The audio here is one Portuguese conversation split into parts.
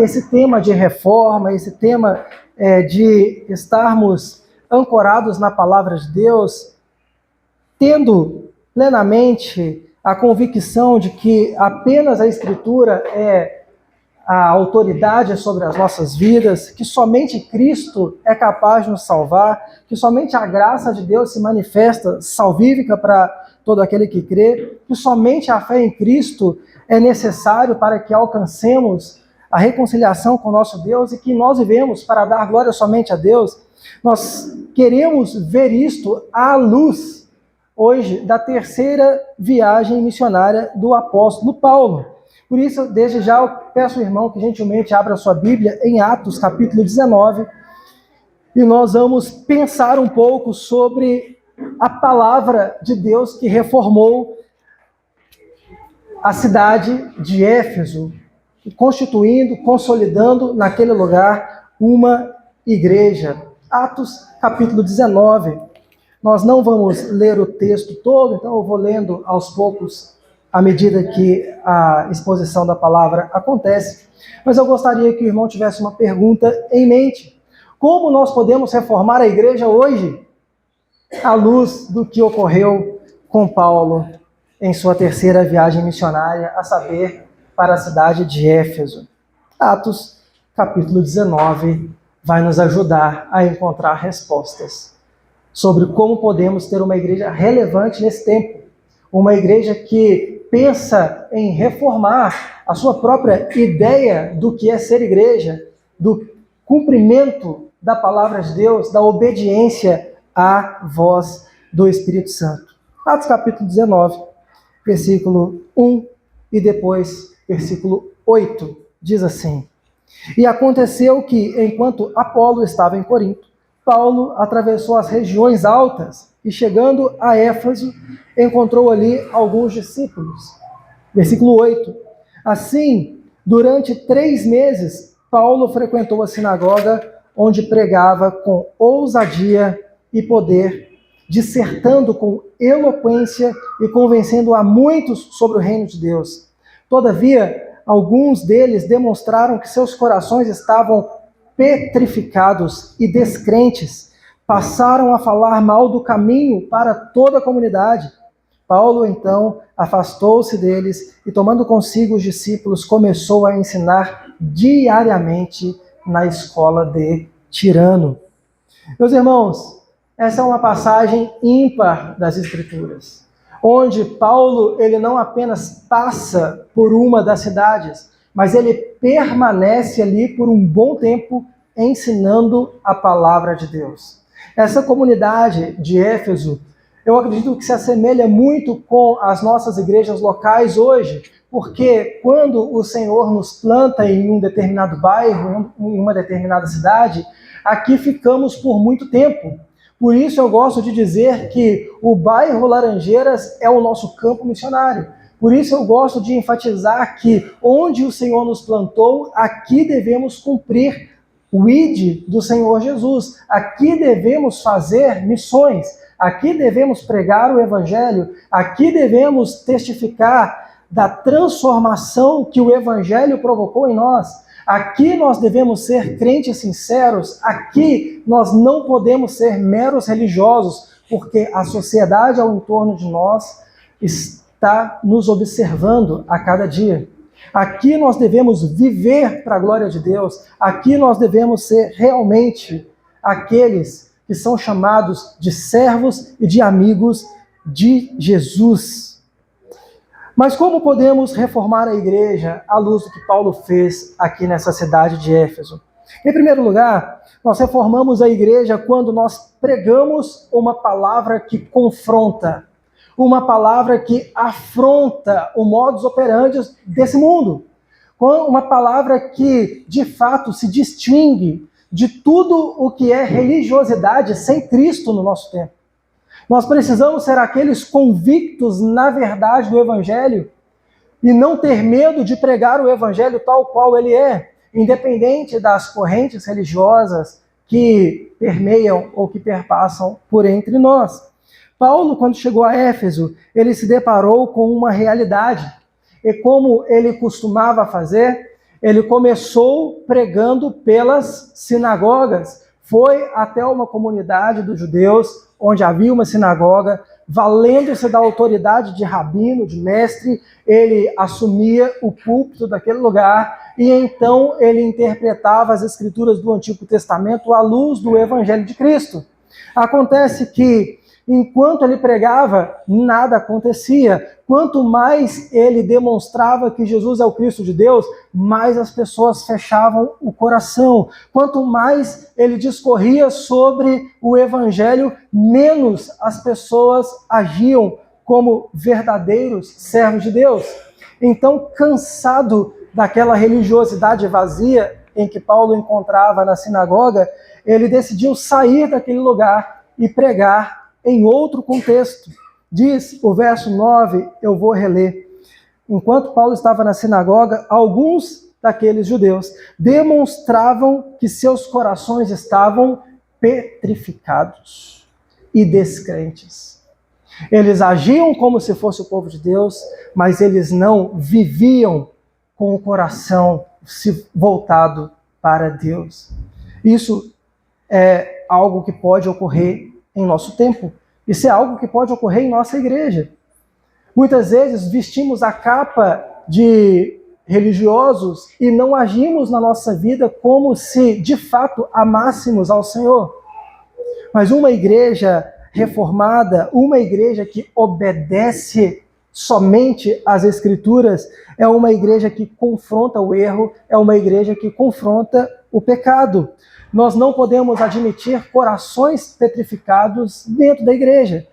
esse tema de reforma, esse tema de estarmos ancorados na palavra de Deus, tendo plenamente a convicção de que apenas a Escritura é a autoridade sobre as nossas vidas, que somente Cristo é capaz de nos salvar, que somente a graça de Deus se manifesta salvífica para todo aquele que crê, que somente a fé em Cristo é necessário para que alcancemos a reconciliação com o nosso Deus e que nós vivemos para dar glória somente a Deus. Nós queremos ver isto à luz, hoje, da terceira viagem missionária do apóstolo Paulo. Por isso, desde já, eu peço ao irmão que gentilmente abra a sua Bíblia em Atos, capítulo 19, e nós vamos pensar um pouco sobre a palavra de Deus que reformou a cidade de Éfeso, constituindo, consolidando naquele lugar uma igreja. Atos, capítulo 19. Nós não vamos ler o texto todo, então eu vou lendo aos poucos à medida que a exposição da palavra acontece, mas eu gostaria que o irmão tivesse uma pergunta em mente. Como nós podemos reformar a igreja hoje, à luz do que ocorreu com Paulo em sua terceira viagem missionária, a saber, para a cidade de Éfeso? Atos, capítulo 19, vai nos ajudar a encontrar respostas sobre como podemos ter uma igreja relevante nesse tempo, uma igreja que pensa em reformar a sua própria ideia do que é ser igreja, do cumprimento da palavra de Deus, da obediência à voz do Espírito Santo. Atos capítulo 19, versículo 1 e depois versículo 8, diz assim: E aconteceu que, enquanto Apolo estava em Corinto, Paulo atravessou as regiões altas e, chegando a Éfeso, encontrou ali alguns discípulos. Versículo 8. Assim, durante 3 meses, Paulo frequentou a sinagoga, onde pregava com ousadia e poder, dissertando com eloquência e convencendo a muitos sobre o reino de Deus. Todavia, alguns deles demonstraram que seus corações estavam petrificados e descrentes, passaram a falar mal do caminho para toda a comunidade. Paulo, então, afastou-se deles e, tomando consigo os discípulos, começou a ensinar diariamente na escola de Tirano. Meus irmãos, essa é uma passagem ímpar das Escrituras, onde Paulo ele não apenas passa por uma das cidades, mas ele permanece ali por um bom tempo ensinando a palavra de Deus. Essa comunidade de Éfeso, eu acredito que se assemelha muito com as nossas igrejas locais hoje, porque quando o Senhor nos planta em um determinado bairro, em uma determinada cidade, aqui ficamos por muito tempo. Por isso eu gosto de dizer que o bairro Laranjeiras é o nosso campo missionário. Por isso eu gosto de enfatizar que onde o Senhor nos plantou, aqui devemos cumprir o ID do Senhor Jesus. Aqui devemos fazer missões. Aqui devemos pregar o Evangelho. Aqui devemos testificar da transformação que o Evangelho provocou em nós. Aqui nós devemos ser crentes sinceros. Aqui nós não podemos ser meros religiosos, porque a sociedade ao entorno de nós está nos observando a cada dia. Aqui nós devemos viver para a glória de Deus. Aqui nós devemos ser realmente aqueles que são chamados de servos e de amigos de Jesus. Mas como podemos reformar a igreja à luz do que Paulo fez aqui nessa cidade de Éfeso? Em primeiro lugar, nós reformamos a igreja quando nós pregamos uma palavra que confronta, uma palavra que afronta o modus operandi desse mundo, uma palavra que, de fato, se distingue de tudo o que é religiosidade sem Cristo no nosso tempo. Nós precisamos ser aqueles convictos na verdade do Evangelho e não ter medo de pregar o Evangelho tal qual ele é, independente das correntes religiosas que permeiam ou que perpassam por entre nós. Paulo, quando chegou a Éfeso, ele se deparou com uma realidade. E como ele costumava fazer, Ele começou pregando pelas sinagogas, foi até uma comunidade dos judeus, onde havia uma sinagoga, valendo-se da autoridade de rabino, de mestre, ele assumia o púlpito daquele lugar e então ele interpretava as escrituras do Antigo Testamento à luz do Evangelho de Cristo. Acontece que, enquanto ele pregava, nada acontecia. Quanto mais ele demonstrava que Jesus é o Cristo de Deus, mais as pessoas fechavam o coração. Quanto mais ele discorria sobre o Evangelho, menos as pessoas agiam como verdadeiros servos de Deus. Então, cansado daquela religiosidade vazia em que Paulo encontrava na sinagoga, ele decidiu sair daquele lugar e pregar em outro contexto. Diz o verso 9, eu vou reler. Enquanto Paulo estava na sinagoga, alguns daqueles judeus demonstravam que seus corações estavam petrificados e descrentes. Eles agiam como se fosse o povo de Deus, mas eles não viviam com o coração voltado para Deus. Isso é algo que pode ocorrer em nosso tempo. Isso é algo que pode ocorrer em nossa igreja. Muitas vezes vestimos a capa de religiosos e não agimos na nossa vida como se de fato amássemos ao Senhor. Mas uma igreja reformada, uma igreja que obedece somente às Escrituras, é uma igreja que confronta o erro, é uma igreja que confronta o pecado. Nós não podemos admitir corações petrificados dentro da igreja.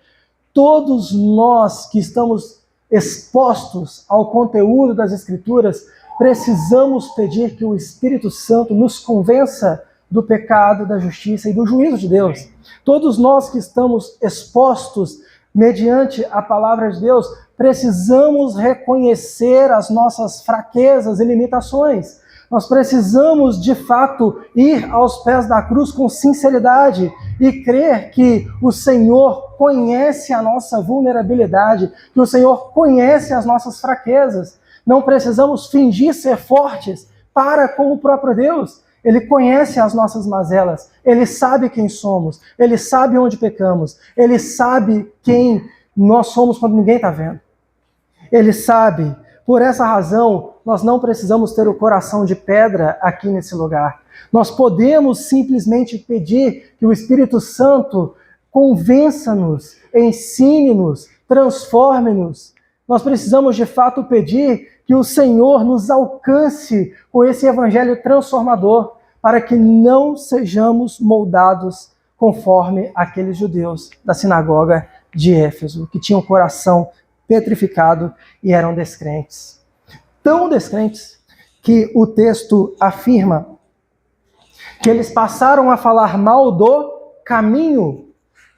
Todos nós que estamos expostos ao conteúdo das Escrituras, precisamos pedir que o Espírito Santo nos convença do pecado, da justiça e do juízo de Deus. Todos nós que estamos expostos mediante a palavra de Deus, precisamos reconhecer as nossas fraquezas e limitações. Nós precisamos, de fato, ir aos pés da cruz com sinceridade e crer que o Senhor conhece a nossa vulnerabilidade, que o Senhor conhece as nossas fraquezas. Não precisamos fingir ser fortes para com o próprio Deus. Ele conhece as nossas mazelas, Ele sabe quem somos, Ele sabe onde pecamos, Ele sabe quem nós somos quando ninguém está vendo. Ele sabe. Por essa razão, nós não precisamos ter o coração de pedra aqui nesse lugar. Nós podemos simplesmente pedir que o Espírito Santo convença-nos, ensine-nos, transforme-nos. Nós precisamos de fato pedir que o Senhor nos alcance com esse evangelho transformador, para que não sejamos moldados conforme aqueles judeus da sinagoga de Éfeso, que tinham o coração petrificado e eram descrentes. Tão descrentes que o texto afirma que eles passaram a falar mal do caminho.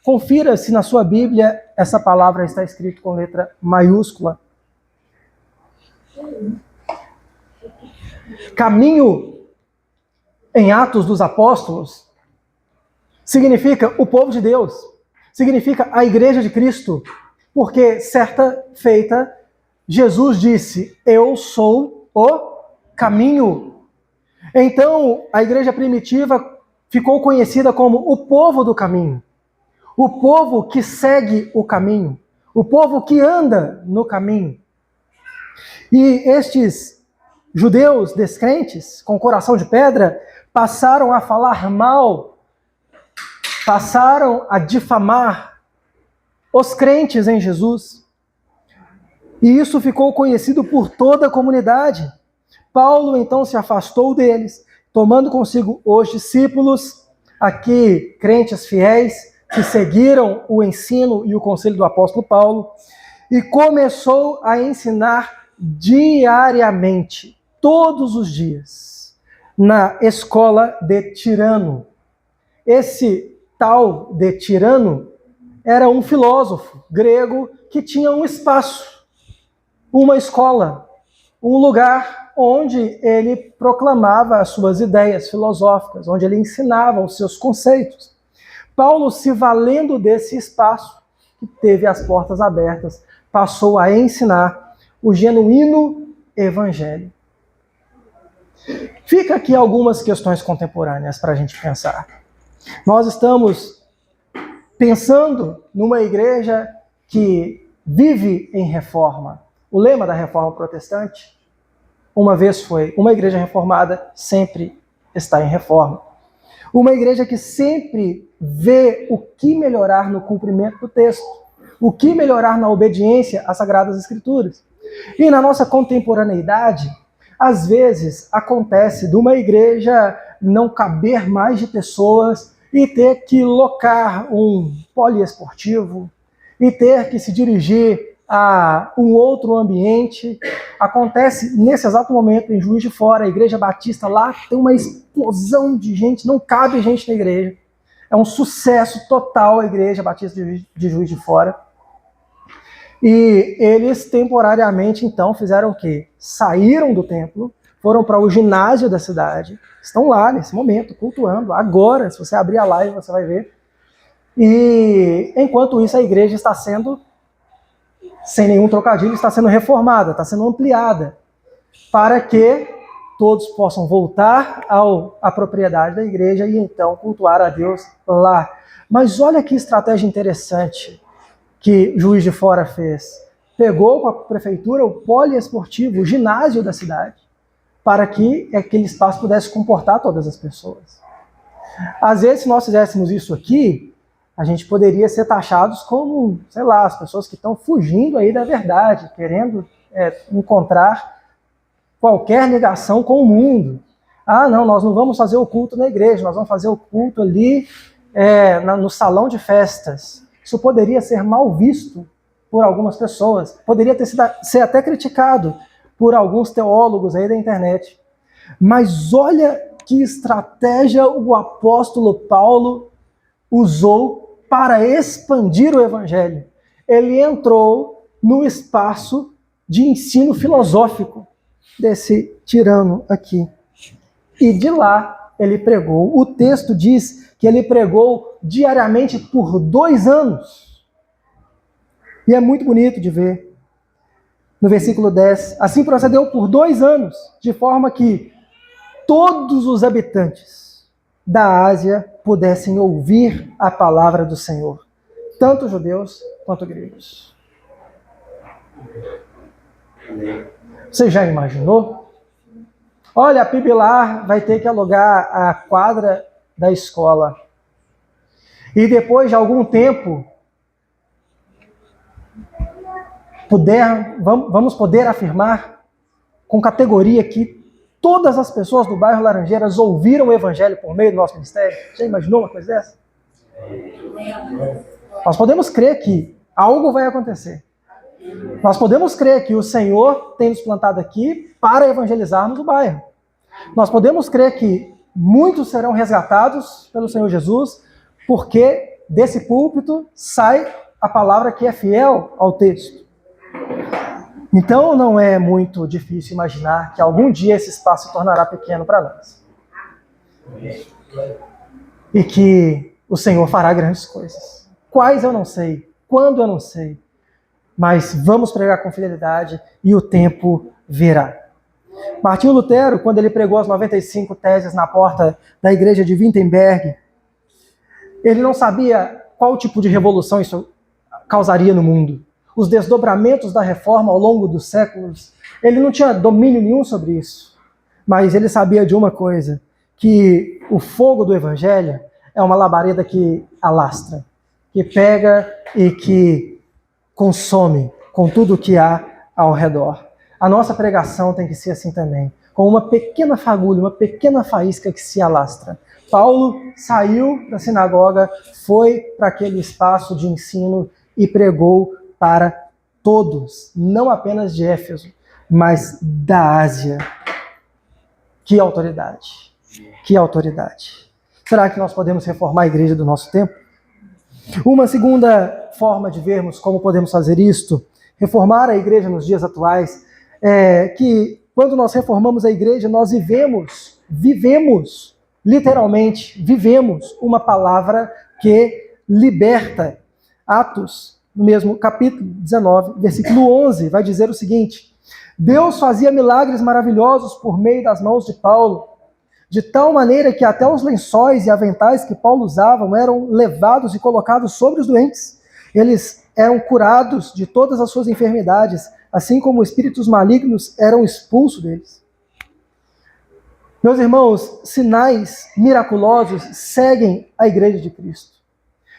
Confira se na sua Bíblia essa palavra está escrita com letra maiúscula. Caminho, em Atos dos Apóstolos, significa o povo de Deus, significa a igreja de Cristo, porque certa feita, Jesus disse, eu sou o caminho. Então, a igreja primitiva ficou conhecida como o povo do caminho, o povo que segue o caminho, o povo que anda no caminho. E estes judeus descrentes, com coração de pedra, passaram a falar mal, passaram a difamar os crentes em Jesus. E isso ficou conhecido por toda a comunidade. Paulo então se afastou deles, tomando consigo os discípulos, aqui crentes fiéis, que seguiram o ensino e o conselho do apóstolo Paulo, e começou a ensinar diariamente, todos os dias, na escola de Tirano. Esse tal de Tirano era um filósofo grego que tinha um espaço, uma escola, um lugar onde ele proclamava as suas ideias filosóficas, onde ele ensinava os seus conceitos. Paulo, se valendo desse espaço, que teve as portas abertas, passou a ensinar o genuíno evangelho. Fica aqui algumas questões contemporâneas para a gente pensar. Nós estamos pensando numa igreja que vive em reforma. O lema da reforma protestante, uma vez foi: uma igreja reformada sempre está em reforma. Uma igreja que sempre vê o que melhorar no cumprimento do texto, o que melhorar na obediência às Sagradas Escrituras. E na nossa contemporaneidade, às vezes acontece de uma igreja não caber mais de pessoas e ter que locar um poliesportivo e ter que se dirigir a um outro ambiente. Acontece nesse exato momento em Juiz de Fora, a Igreja Batista lá tem uma explosão de gente, não cabe gente na igreja. É um sucesso total a Igreja Batista de Juiz de Fora. E eles temporariamente, então, fizeram o quê? Saíram do templo, foram para o ginásio da cidade, estão lá nesse momento, cultuando. Agora, se você abrir a live, você vai ver. E enquanto isso, a igreja está sendo, sem nenhum trocadilho, está sendo reformada, está sendo ampliada, para que todos possam voltar à propriedade da igreja e então cultuar a Deus lá. Mas olha que estratégia interessante que Juiz de Fora fez. Pegou com a prefeitura o poliesportivo, o ginásio da cidade, para que aquele espaço pudesse comportar todas as pessoas. Às vezes, se nós fizéssemos isso aqui, a gente poderia ser taxados como, sei lá, as pessoas que estão fugindo aí da verdade, querendo encontrar qualquer ligação com o mundo. Ah, não, nós não vamos fazer o culto na igreja, nós vamos fazer o culto ali no salão de festas. Isso poderia ser mal visto por algumas pessoas, poderia ser até criticado por alguns teólogos aí da internet. Mas olha que estratégia o apóstolo Paulo usou para expandir o evangelho. Ele entrou no espaço de ensino filosófico desse tirano aqui. E de lá ele pregou. O texto diz que ele pregou diariamente por 2 anos. E é muito bonito de ver. No versículo 10, assim procedeu por 2 anos, de forma que todos os habitantes da Ásia pudessem ouvir a palavra do Senhor, tanto judeus quanto gregos. Você já imaginou? Olha, a Pibilar vai ter que alugar a quadra da escola. E depois de algum tempo, vamos poder afirmar com categoria que todas as pessoas do bairro Laranjeiras ouviram o evangelho por meio do nosso ministério. Já imaginou uma coisa dessa? Nós podemos crer que algo vai acontecer. Nós podemos crer que o Senhor tem nos plantado aqui para evangelizarmos o bairro. Nós podemos crer que muitos serão resgatados pelo Senhor Jesus, porque desse púlpito sai a palavra que é fiel ao texto. Então não é muito difícil imaginar que algum dia esse espaço se tornará pequeno para nós. E que o Senhor fará grandes coisas. Quais eu não sei, quando eu não sei, mas vamos pregar com fidelidade e o tempo virá. Martinho Lutero, quando ele pregou as 95 teses na porta da igreja de Wittenberg, ele não sabia qual tipo de revolução isso causaria no mundo. Os desdobramentos da reforma ao longo dos séculos, ele não tinha domínio nenhum sobre isso. Mas ele sabia de uma coisa, que o fogo do evangelho é uma labareda que alastra, que pega e que consome com tudo o que há ao redor. A nossa pregação tem que ser assim também, com uma pequena fagulha, uma pequena faísca que se alastra. Paulo saiu da sinagoga, foi para aquele espaço de ensino e pregou para todos, não apenas de Éfeso, mas da Ásia. Que autoridade! Que autoridade! Será que nós podemos reformar a igreja do nosso tempo? Uma segunda forma de vermos como podemos fazer isto, reformar a igreja nos dias atuais, é que quando nós reformamos a igreja, nós vivemos, literalmente, vivemos uma palavra que liberta. Atos, no mesmo capítulo 19, versículo 11, vai dizer o seguinte: Deus fazia milagres maravilhosos por meio das mãos de Paulo, de tal maneira que até os lençóis e aventais que Paulo usava eram levados e colocados sobre os doentes. Eles eram curados de todas as suas enfermidades, assim como espíritos malignos eram expulsos deles. Meus irmãos, sinais miraculosos seguem a Igreja de Cristo.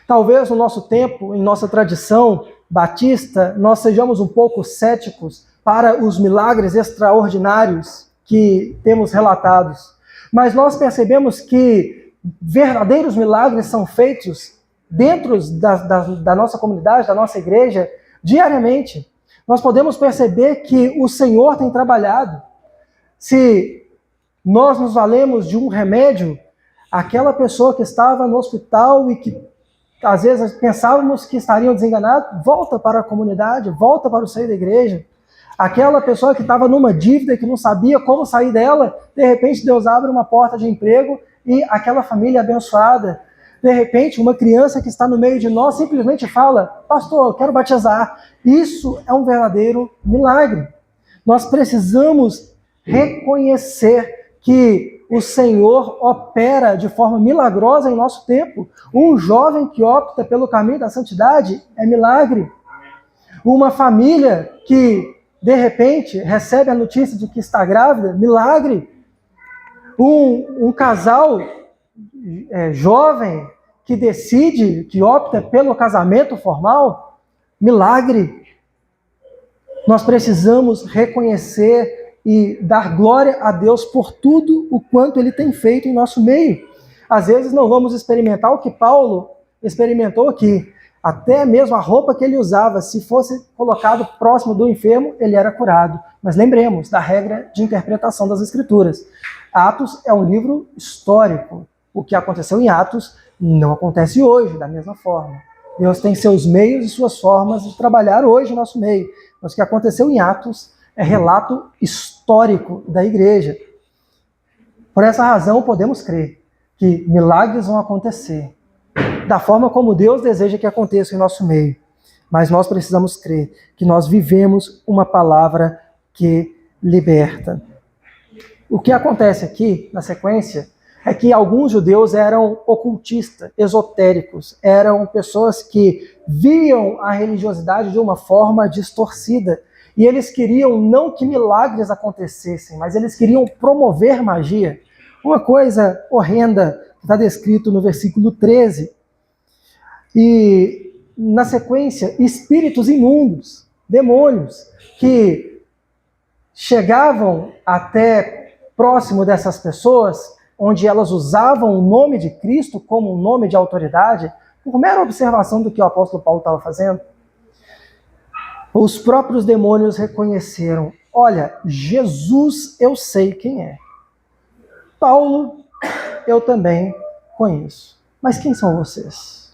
Talvez no nosso tempo, em nossa tradição batista, nós sejamos um pouco céticos para os milagres extraordinários que temos relatados. Mas nós percebemos que verdadeiros milagres são feitos dentro da nossa comunidade, da nossa igreja, diariamente. Nós podemos perceber que o Senhor tem trabalhado. Se nós nos valemos de um remédio, aquela pessoa que estava no hospital e que às vezes pensávamos que estariam desenganados, volta para a comunidade, volta para o seio da igreja. Aquela pessoa que estava numa dívida e que não sabia como sair dela, de repente Deus abre uma porta de emprego e aquela família é abençoada. De repente, uma criança que está no meio de nós simplesmente fala: pastor, eu quero batizar. Isso é um verdadeiro milagre. Nós precisamos reconhecer que o Senhor opera de forma milagrosa em nosso tempo. Um jovem que opta pelo caminho da santidade é milagre. Uma família que, de repente, recebe a notícia de que está grávida, milagre. Um casal jovem que decide, que opta pelo casamento formal, milagre. Nós precisamos reconhecer e dar glória a Deus por tudo o quanto Ele tem feito em nosso meio. Às vezes não vamos experimentar o que Paulo experimentou aqui. Até mesmo a roupa que ele usava, se fosse colocado próximo do enfermo, ele era curado. Mas lembremos da regra de interpretação das Escrituras. Atos é um livro histórico. O que aconteceu em Atos não acontece hoje da mesma forma. Deus tem seus meios e suas formas de trabalhar hoje no nosso meio. Mas o que aconteceu em Atos é relato histórico da igreja. Por essa razão, podemos crer que milagres vão acontecer da forma como Deus deseja que aconteça em nosso meio. Mas nós precisamos crer que nós vivemos uma palavra que liberta. O que acontece aqui, na sequência, é que alguns judeus eram ocultistas, esotéricos, eram pessoas que viam a religiosidade de uma forma distorcida. E eles queriam não que milagres acontecessem, mas eles queriam promover magia. Uma coisa horrenda que está descrito no versículo 13. E, na sequência, espíritos imundos, demônios, que chegavam até próximo dessas pessoas, onde elas usavam o nome de Cristo como um nome de autoridade, por mera observação do que o apóstolo Paulo estava fazendo. Os próprios demônios reconheceram: olha, Jesus eu sei quem é. Paulo eu também conheço. Mas quem são vocês?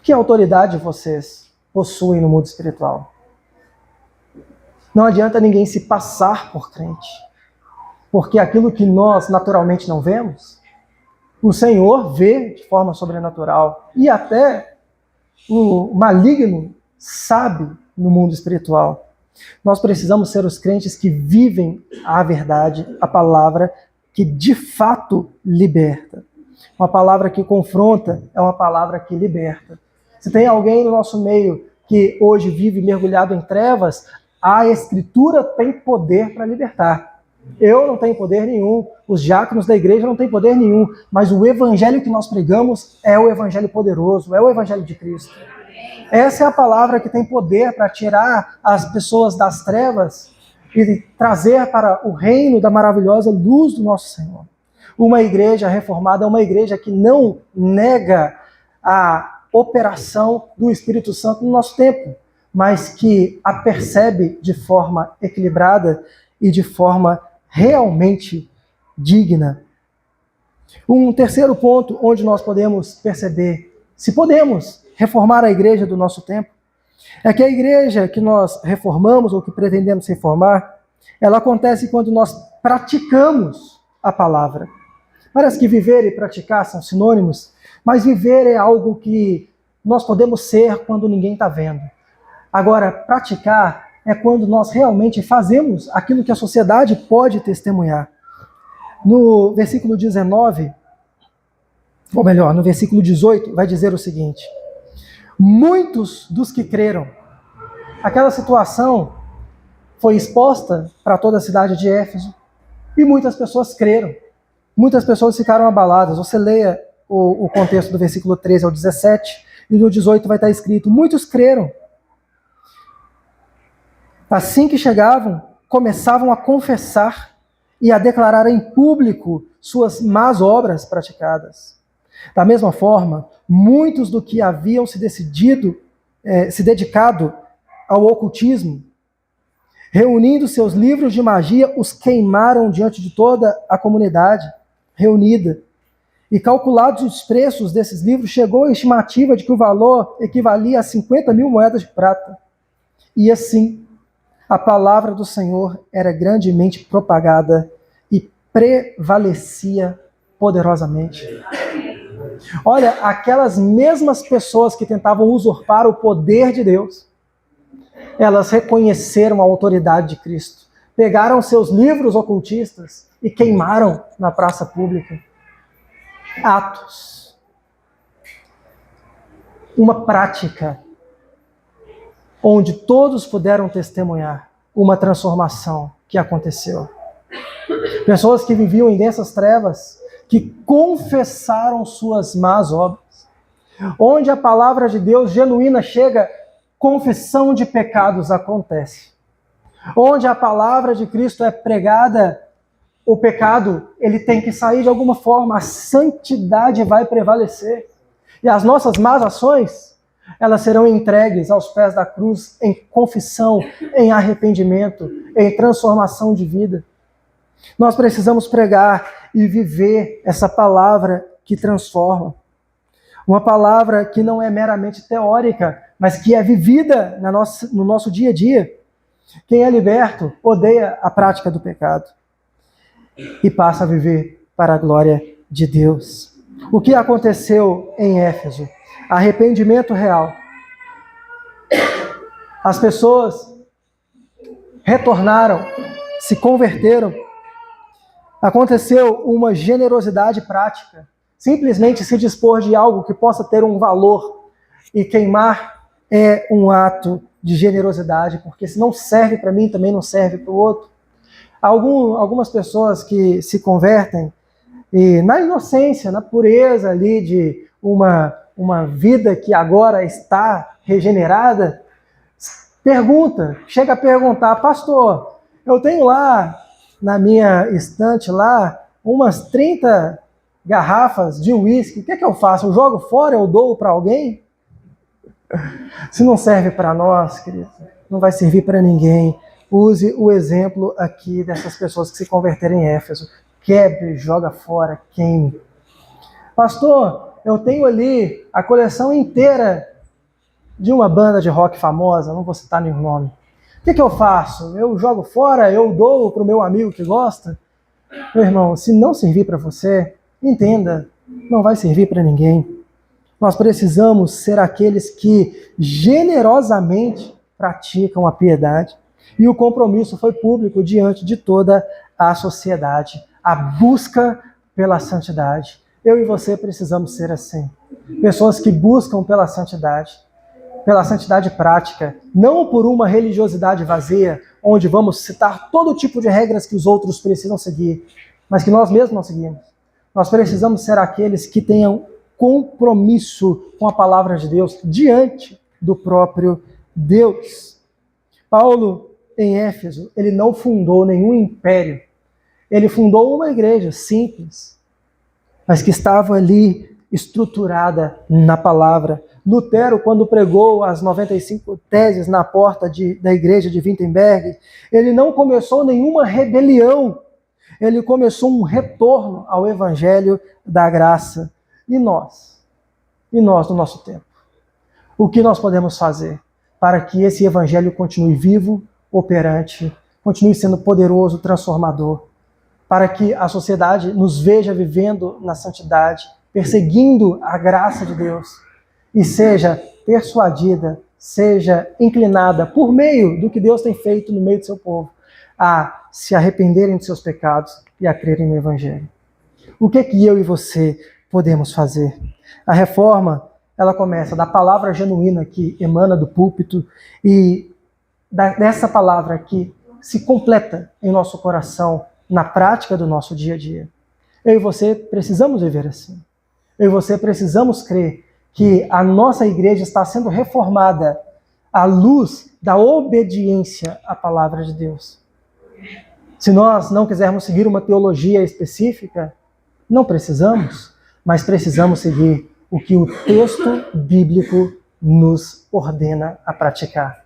Que autoridade vocês possuem no mundo espiritual? Não adianta ninguém se passar por crente, porque aquilo que nós naturalmente não vemos, o Senhor vê de forma sobrenatural, e até o maligno sabe no mundo espiritual. Nós precisamos ser os crentes que vivem a verdade, a palavra que de fato liberta. Uma palavra que confronta é uma palavra que liberta. Se tem alguém no nosso meio que hoje vive mergulhado em trevas, a Escritura tem poder para libertar. Eu não tenho poder nenhum, os diáconos da igreja não têm poder nenhum, mas o evangelho que nós pregamos é o evangelho poderoso, é o evangelho de Cristo. Essa é a palavra que tem poder para tirar as pessoas das trevas e trazer para o reino da maravilhosa luz do nosso Senhor. Uma igreja reformada é uma igreja que não nega a operação do Espírito Santo no nosso tempo, mas que a percebe de forma equilibrada e de forma realmente digna. Um terceiro ponto onde nós podemos perceber se podemos reformar a igreja do nosso tempo é que a igreja que nós reformamos ou que pretendemos reformar, ela acontece quando nós praticamos a palavra. Parece que viver e praticar são sinônimos, mas viver é algo que nós podemos ser quando ninguém está vendo. Agora, praticar é quando nós realmente fazemos aquilo que a sociedade pode testemunhar. No versículo 19, ou melhor, no versículo 18, vai dizer o seguinte: muitos dos que creram. Aquela situação foi exposta para toda a cidade de Éfeso e muitas pessoas creram. Muitas pessoas ficaram abaladas. Você leia o contexto do versículo 13 ao 17 e no 18 vai estar escrito: muitos creram. Assim que chegavam, começavam a confessar e a declarar em público suas más obras praticadas. Da mesma forma, muitos do que haviam se dedicado ao ocultismo, reunindo seus livros de magia, os queimaram diante de toda a comunidade reunida. E calculados os preços desses livros, chegou a estimativa de que o valor equivalia a 50 mil moedas de prata. E assim, a palavra do Senhor era grandemente propagada e prevalecia poderosamente. Olha, aquelas mesmas pessoas que tentavam usurpar o poder de Deus, elas reconheceram a autoridade de Cristo, pegaram seus livros ocultistas e queimaram na praça pública. Atos. Uma prática onde todos puderam testemunhar uma transformação que aconteceu. Pessoas que viviam em densas trevas, que confessaram suas más obras. Onde a palavra de Deus genuína chega, confissão de pecados acontece. Onde a palavra de Cristo é pregada, o pecado ele tem que sair de alguma forma, a santidade vai prevalecer. E as nossas más ações, elas serão entregues aos pés da cruz em confissão, em arrependimento, em transformação de vida. Nós precisamos pregar e viver essa palavra que transforma. Uma palavra que não é meramente teórica, mas que é vivida no nosso dia a dia. Quem é liberto odeia a prática do pecado e passa a viver para a glória de Deus. O que aconteceu em Éfeso? Arrependimento real. As pessoas retornaram, se converteram. Aconteceu uma generosidade prática. Simplesmente se dispor de algo que possa ter um valor e queimar é um ato de generosidade, porque se não serve para mim, também não serve para o outro. Algumas pessoas que se convertem e na inocência, na pureza ali de uma vida que agora está regenerada, chega a perguntar: pastor, eu tenho lá na minha estante lá umas 30 garrafas de uísque, o que é que eu faço? Eu jogo fora, eu dou para alguém? Se não serve para nós, querido, não vai servir para ninguém. Use o exemplo aqui dessas pessoas que se converteram em Éfeso. Quebre, joga fora, queime. Pastor, eu tenho ali a coleção inteira de uma banda de rock famosa, não vou citar nenhum nome. O que eu faço? Eu jogo fora, eu dou para o meu amigo que gosta? Meu irmão, se não servir para você, entenda, não vai servir para ninguém. Nós precisamos ser aqueles que generosamente praticam a piedade. E o compromisso foi público diante de toda a sociedade. A busca pela santidade. Eu e você precisamos ser assim. Pessoas que buscam pela santidade prática, não por uma religiosidade vazia, onde vamos citar todo tipo de regras que os outros precisam seguir, mas que nós mesmos não seguimos. Nós precisamos ser aqueles que tenham compromisso com a palavra de Deus diante do próprio Deus. Paulo, em Éfeso, ele não fundou nenhum império. Ele fundou uma igreja simples, mas que estava ali estruturada na palavra. Lutero, quando pregou as 95 teses na porta da igreja de Wittenberg, ele não começou nenhuma rebelião. Ele começou um retorno ao evangelho da graça. E nós, no nosso tempo? O que nós podemos fazer para que esse evangelho continue vivo, operante, continue sendo poderoso, transformador, para que a sociedade nos veja vivendo na santidade, perseguindo a graça de Deus e seja persuadida seja inclinada, por meio do que Deus tem feito no meio do seu povo, a se arrependerem de seus pecados e a crerem no Evangelho. O que eu e você podemos fazer? A reforma, ela começa da palavra genuína que emana do púlpito e dessa palavra que se completa em nosso coração, na prática do nosso dia a dia. Eu e você precisamos viver assim. Eu e você precisamos crer que a nossa igreja está sendo reformada à luz da obediência à palavra de Deus. Se nós não quisermos seguir uma teologia específica, não precisamos, mas precisamos seguir o que o texto bíblico nos ordena a praticar.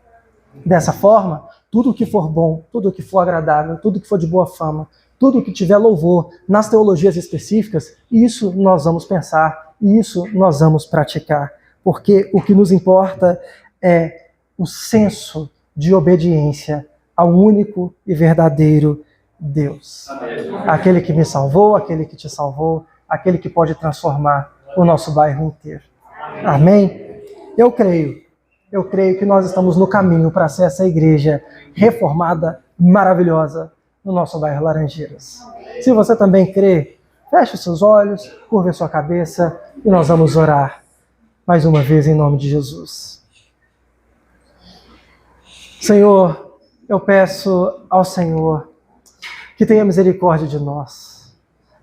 Dessa forma, tudo o que for bom, tudo o que for agradável, tudo o que for de boa fama, tudo o que tiver louvor nas teologias específicas, isso nós vamos pensar, isso nós vamos praticar. Porque o que nos importa é o senso de obediência ao único e verdadeiro Deus. Aquele que me salvou, aquele que te salvou, aquele que pode transformar o nosso bairro inteiro. Amém? Eu creio que nós estamos no caminho para ser essa igreja reformada, maravilhosa, no nosso bairro Laranjeiras. Se você também crê, feche os seus olhos, curve sua cabeça e nós vamos orar mais uma vez em nome de Jesus. Senhor, eu peço ao Senhor que tenha misericórdia de nós.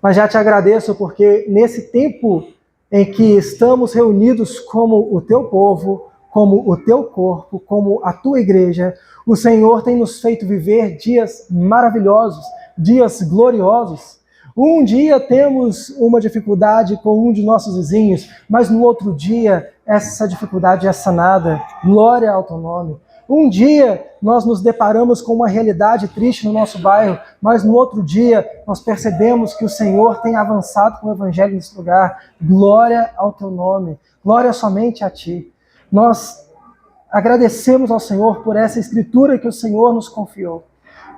Mas já te agradeço porque nesse tempo em que estamos reunidos como o teu povo, como o teu corpo, como a tua igreja, o Senhor tem nos feito viver dias maravilhosos, dias gloriosos. Um dia temos uma dificuldade com um de nossos vizinhos, mas no outro dia essa dificuldade é sanada. Glória ao teu nome. Um dia nós nos deparamos com uma realidade triste no nosso bairro, mas no outro dia nós percebemos que o Senhor tem avançado com o Evangelho nesse lugar. Glória ao teu nome. Glória somente a ti. Nós agradecemos ao Senhor por essa escritura que o Senhor nos confiou,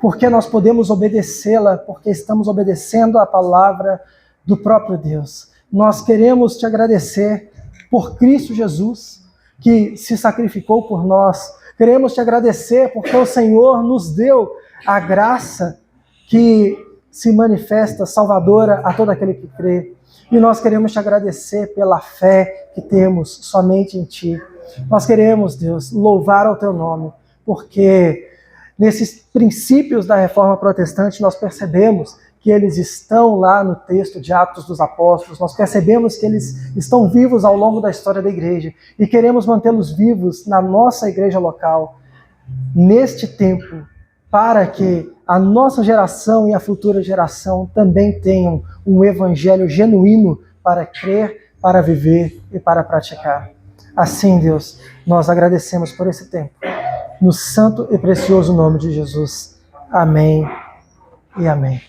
porque nós podemos obedecê-la, porque estamos obedecendo a palavra do próprio Deus. Nós queremos te agradecer por Cristo Jesus, que se sacrificou por nós. Queremos te agradecer porque o Senhor nos deu a graça que se manifesta salvadora a todo aquele que crê. E nós queremos te agradecer pela fé que temos somente em ti. Nós queremos, Deus, louvar ao teu nome, porque nesses princípios da Reforma Protestante nós percebemos que eles estão lá no texto de Atos dos Apóstolos, nós percebemos que eles estão vivos ao longo da história da igreja e queremos mantê-los vivos na nossa igreja local, neste tempo, para que a nossa geração e a futura geração também tenham um evangelho genuíno para crer, para viver e para praticar. Assim, Deus, nós agradecemos por esse tempo. No santo e precioso nome de Jesus. Amém e amém.